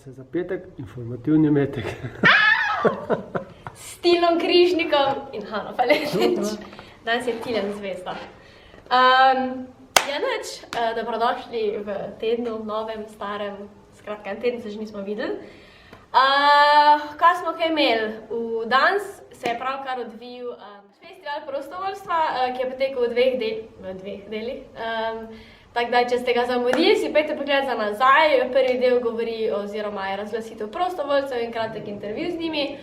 se za petek, informativni metek. S Tilom Križnikom in Hano Faletič. Danes je Tilen zvezda. Ja, nič, dobrodošli v tednu, novem, starem, skratka, en teden se že nismo videli. Kaj smo kaj imeli? Danes se je pravkar odvil festival prostovoljstva, ki je potekal v dveh delih. Tako da, če ste ga zamudili, si pejte pogled za nazaj. Prvi del govori oziroma je razglasitev prostovoljcev in kratek intervju z njimi.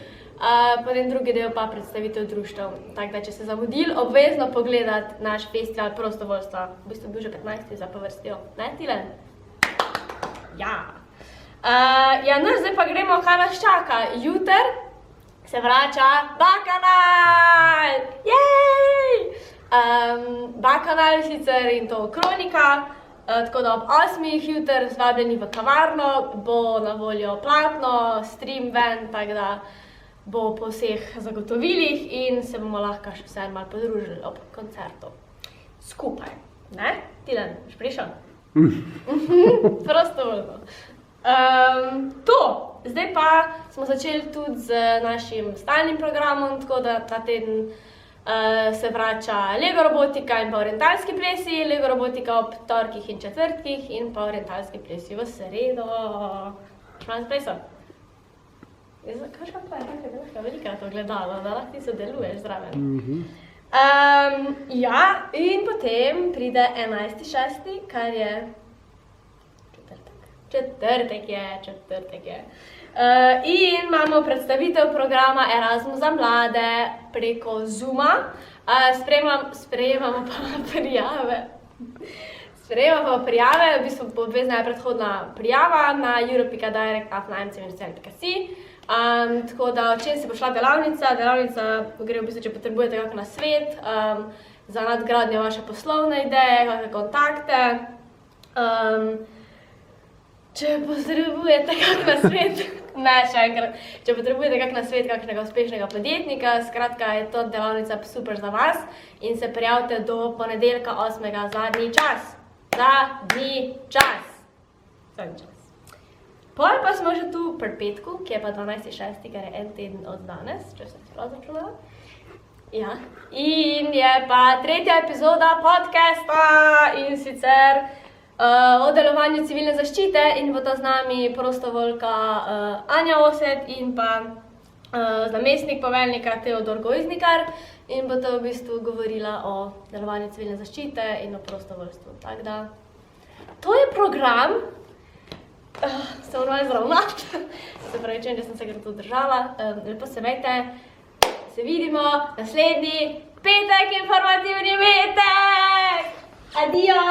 Potem drugi del pa predstavitev društev. Tako da, če ste zamudili, obvezno pogledati naš festival prostovoljstva. V bistvu bil že 15. za povrstijo. Ne, Tilen? Ja. Ja, no, zdaj pa gremo, kaj nas čaka. Jutr se vrača Bakanal! Jej! Bakanal sicer in to kronika, tako da ob 8. jutr zvabljeni v kavarno, bo na voljo platno, stream ven, tako da bo po vseh zagotovilih in se bomo lahko še vse malo podružili ob koncertu. Skupaj, ne? Tilen, boš prišel? Prostovoljno. To, zdaj pa smo začeli tudi z našim stalnim programom, tako da ta teden se vrača Lego robotika in pa orientalski plesi, Lego robotika ob torkih in četrtkih in pa orientalski plesi v sredo. Šman splesal? Kakška pa je, tako je lahko velikrat ogledalo, da lahko ti sodeluješ zraven. Ja, in potem pride 11.6., kar je četrtek je. In imamo predstavitev programa Erasmus za mlade preko Zooma. Sprejemamo pa prijave. V bistvu obvezna je predhodna prijava na euro.direct@mcmcl.si. Tako da, o čem se bo šla delavnica? Delavnica gre v bistvu, če potrebujete kak nasvet za nadgradnjo vaše poslovne ideje, kakšne kontakte. Če potrebujete kak nasvet, če potrebujete kak nasvet kakšnega uspešnega podjetnika, skratka je to delavnica super za vas in se prijavite do ponedeljka 8. zadnji čas. Zadnji čas. Pol pa smo že tu pri petku, ki je pa 12.6., kar je en teden od danes, če sem si prav začunala. Ja. In je pa 3. epizoda podcasta in sicer o delovanju civilne zaščite in bo ta z nami prostovoljka Anja Osed in pa namestnik poveljnika Teodor Gojznikar in bo to v bistvu govorila o delovanju civilne zaščite in o prostovoljstvu. Tako da, to je program. Se moram malo zravnati. Se pravi, če sem se ga tudi držala. Lepo se imejte. Se vidimo naslednji petek, informativni metek! Adijo!